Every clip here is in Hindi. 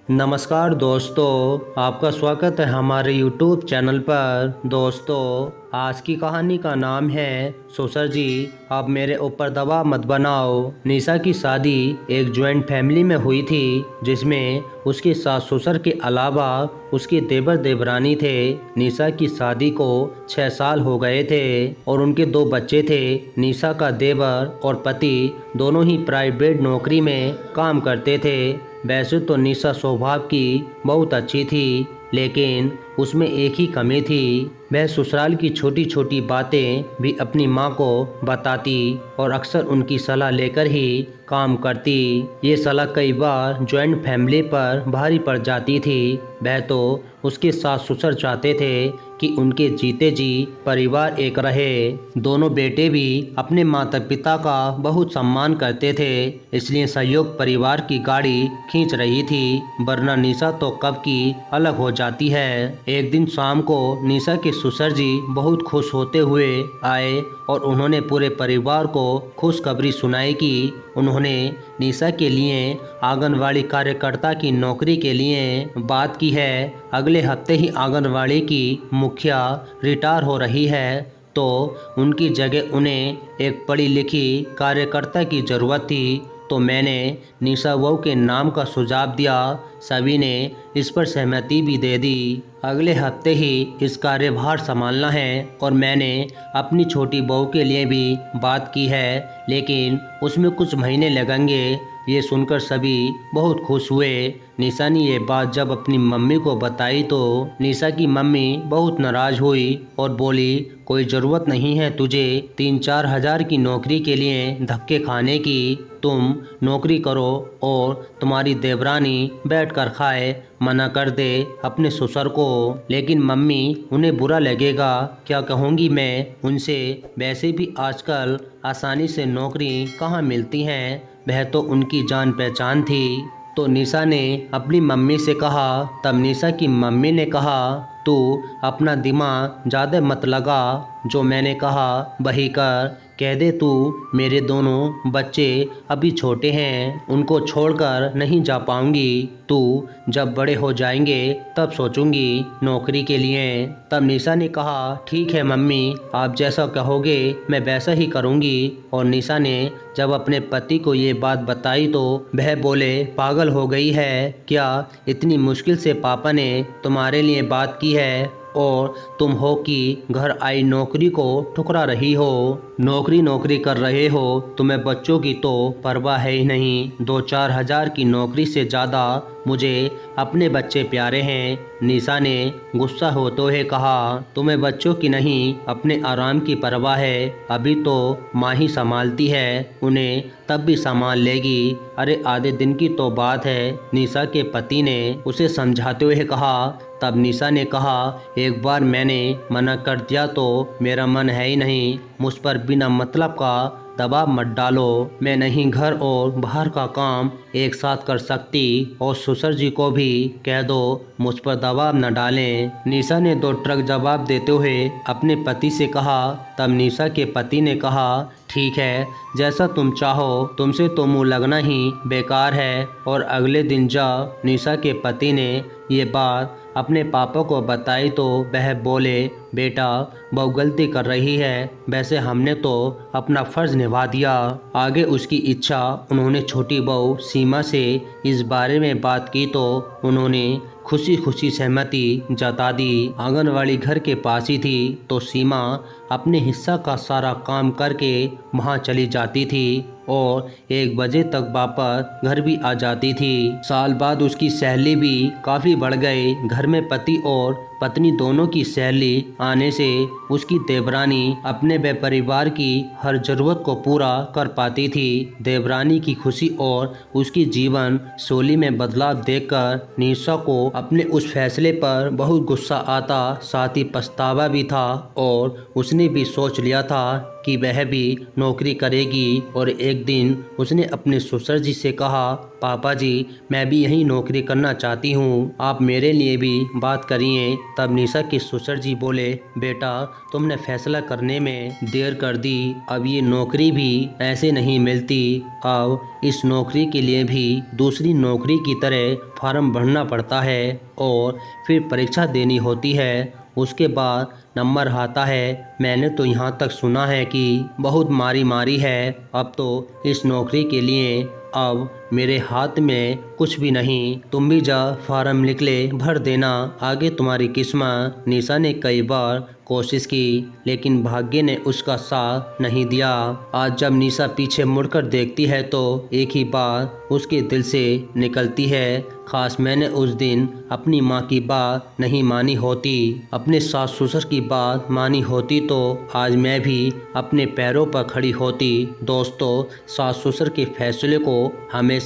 नमस्कार दोस्तों, आपका स्वागत है हमारे YouTube चैनल पर। दोस्तों, आज की कहानी का नाम है ससुर जी आप मेरे ऊपर दबाव मत बनाओ। निशा की शादी एक जॉइंट फैमिली में हुई थी, जिसमें उसके सास ससुर के अलावा उसके देवर देवरानी थे। निशा की शादी को 6 साल हो गए थे और उनके 2 बच्चे थे। निशा का देवर और पति दोनों ही प्राइवेट नौकरी में काम करते थे। वैसे तो निशा स्वभाव की बहुत अच्छी थी, लेकिन उसमें एक ही कमी थी। वह ससुराल की छोटी छोटी बातें भी अपनी माँ को बताती और अक्सर उनकी सलाह लेकर ही काम करती। ये सलाह कई बार जॉइंट फैमिली पर भारी पड़ जाती थी। वह तो उसके सास ससुर चाहते थे कि उनके जीते जी परिवार एक रहे। दोनों बेटे भी अपने माता पिता का बहुत सम्मान करते थे, इसलिए संयुक्त परिवार की गाड़ी खींच रही थी, वरना निशा तो कब की अलग हो जाती है। एक दिन शाम को निशा के ससुर जी बहुत खुश होते हुए आए और उन्होंने पूरे परिवार को खुशखबरी सुनाई कि उन्होंने निशा के लिए आंगनवाड़ी कार्यकर्ता की नौकरी के लिए बात की है। अगले हफ्ते ही आंगनवाड़ी की मुखिया रिटायर हो रही है, तो उनकी जगह उन्हें एक पढ़ी लिखी कार्यकर्ता की ज़रूरत थी। तो मैंने निशा बहू के नाम का सुझाव दिया। सभी ने इस पर सहमति भी दे दी। अगले हफ्ते ही इस कार्यभार संभालना है और मैंने अपनी छोटी बहू के लिए भी बात की है, लेकिन उसमें कुछ महीने लगेंगे। ये सुनकर सभी बहुत खुश हुए। निशा ने ये बात जब अपनी मम्मी को बताई तो निशा की मम्मी बहुत नाराज हुई और बोली, कोई ज़रूरत नहीं है तुझे 3-4 हज़ार की नौकरी के लिए धक्के खाने की। तुम नौकरी करो और तुम्हारी देवरानी बैठकर खाए। मना कर दे अपने ससुर को। लेकिन मम्मी, उन्हें बुरा लगेगा, क्या कहूँगी मैं उनसे। वैसे भी आजकल आसानी से नौकरी कहाँ मिलती हैं, वह तो उनकी जान पहचान थी। तो निशा ने अपनी मम्मी से कहा। तब निशा की मम्मी ने कहा, तू अपना दिमाग ज़्यादा मत लगा, जो मैंने कहा वही कर। कह दे तू मेरे दोनों बच्चे अभी छोटे हैं, उनको छोड़कर नहीं जा पाऊंगी। तू जब बड़े हो जाएंगे तब सोचूंगी नौकरी के लिए। तब निशा ने कहा, ठीक है मम्मी, आप जैसा कहोगे मैं वैसा ही करूंगी। और निशा ने जब अपने पति को ये बात बताई तो वह बोले, पागल हो गई है क्या? इतनी मुश्किल से पापा ने तुम्हारे लिए बात की है और तुम हो कि घर आई नौकरी को ठुकरा रही हो। नौकरी नौकरी कर रहे हो, तुम्हें बच्चों की तो परवाह है ही नहीं। 2-4 हज़ार की नौकरी से ज़्यादा मुझे अपने बच्चे प्यारे हैं। निशा ने गुस्सा होते हुए कहा, तुम्हें बच्चों की नहीं अपने आराम की परवाह है। अभी तो माँ ही संभालती है, उन्हें तब भी संभाल लेगी। अरे आधे दिन की तो बात है, निशा के पति ने उसे समझाते हुए कहा। तब निशा ने कहा, एक बार मैंने मना कर दिया तो मेरा मन है ही नहीं। मुझ पर बिना मतलब का दबाव मत डालो। मैं नहीं घर और बाहर का काम एक साथ कर सकती। और ससुर जी को भी कह दो मुझ पर दबाव न डालें। निशा ने 2 ट्रक जवाब देते हुए अपने पति से कहा। तब निशा के पति ने कहा, ठीक है, जैसा तुम चाहो, तुमसे तो मुँह लगना ही बेकार है। और अगले दिन जब निशा के पति ने ये बात अपने पापा को बताई तो वह बोले, बेटा बहू गलती कर रही है, वैसे हमने तो अपना फ़र्ज़ निभा दिया। आगे उसकी इच्छा। उन्होंने छोटी बहू सीमा से इस बारे में बात की तो उन्होंने खुशी खुशी सहमति जता दी। आंगनवाड़ी घर के पास ही थी, तो सीमा अपने हिस्सा का सारा काम करके वहाँ चली जाती थी और 1 बजे तक वापस घर भी आ जाती थी। साल बाद उसकी सैलरी भी काफ़ी बढ़ गई। घर में पति और पत्नी दोनों की सैलरी आने से उसकी देवरानी अपने व परिवार की हर ज़रूरत को पूरा कर पाती थी। देवरानी की खुशी और उसकी जीवन शैली में बदलाव देखकर निशा को अपने उस फैसले पर बहुत गुस्सा आता, साथ ही पछतावा भी था। और उसने भी सोच लिया था कि वह भी नौकरी करेगी और एक दिन उसने अपने ससुर जी से कहा, पापा जी मैं भी यही नौकरी करना चाहती हूँ, आप मेरे लिए भी बात करिए। तब निशा के ससुर जी बोले, बेटा तुमने फैसला करने में देर कर दी, अब ये नौकरी भी ऐसे नहीं मिलती, अब इस नौकरी के लिए भी दूसरी नौकरी की तरह फॉर्म भरना पड़ता है और फिर परीक्षा देनी होती है, उसके बाद नंबर आता है। मैंने तो यहाँ तक सुना है कि बहुत मारी मारी है, अब तो इस नौकरी के लिए अब मेरे हाथ में कुछ भी नहीं, तुम भी जा फॉर्म निकले भर देना, आगे तुम्हारी किस्मत। निशा ने कई बार कोशिश की लेकिन भाग्य ने उसका साथ नहीं दिया। आज जब निशा पीछे मुड़कर देखती है तो एक ही बात उसके दिल से निकलती है, खास मैंने उस दिन अपनी माँ की बात नहीं मानी होती, अपने सास ससुर की बात मानी होती तो आज मैं भी अपने पैरों पर खड़ी होती। दोस्तों, सास ससुर के फैसले को हमेशा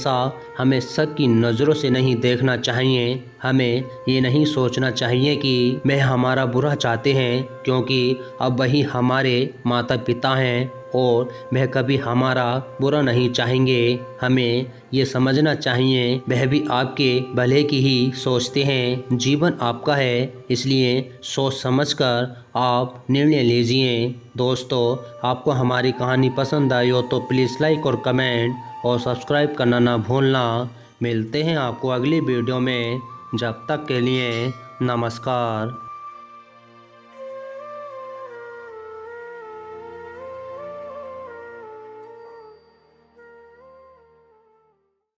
हमें शक की नज़रों से नहीं देखना चाहिए, हमें ये नहीं सोचना चाहिए कि वह हमारा बुरा चाहते हैं, क्योंकि अब वही हमारे माता पिता हैं और वह कभी हमारा बुरा नहीं चाहेंगे। हमें ये समझना चाहिए वह भी आपके भले की ही सोचते हैं, जीवन आपका है, इसलिए सोच समझकर आप निर्णय लीजिए। दोस्तों, आपको हमारी कहानी पसंद आई हो तो प्लीज़ लाइक और कमेंट और सब्सक्राइब करना ना भूलना। मिलते हैं आपको अगली वीडियो में, जब तक के लिए नमस्कार।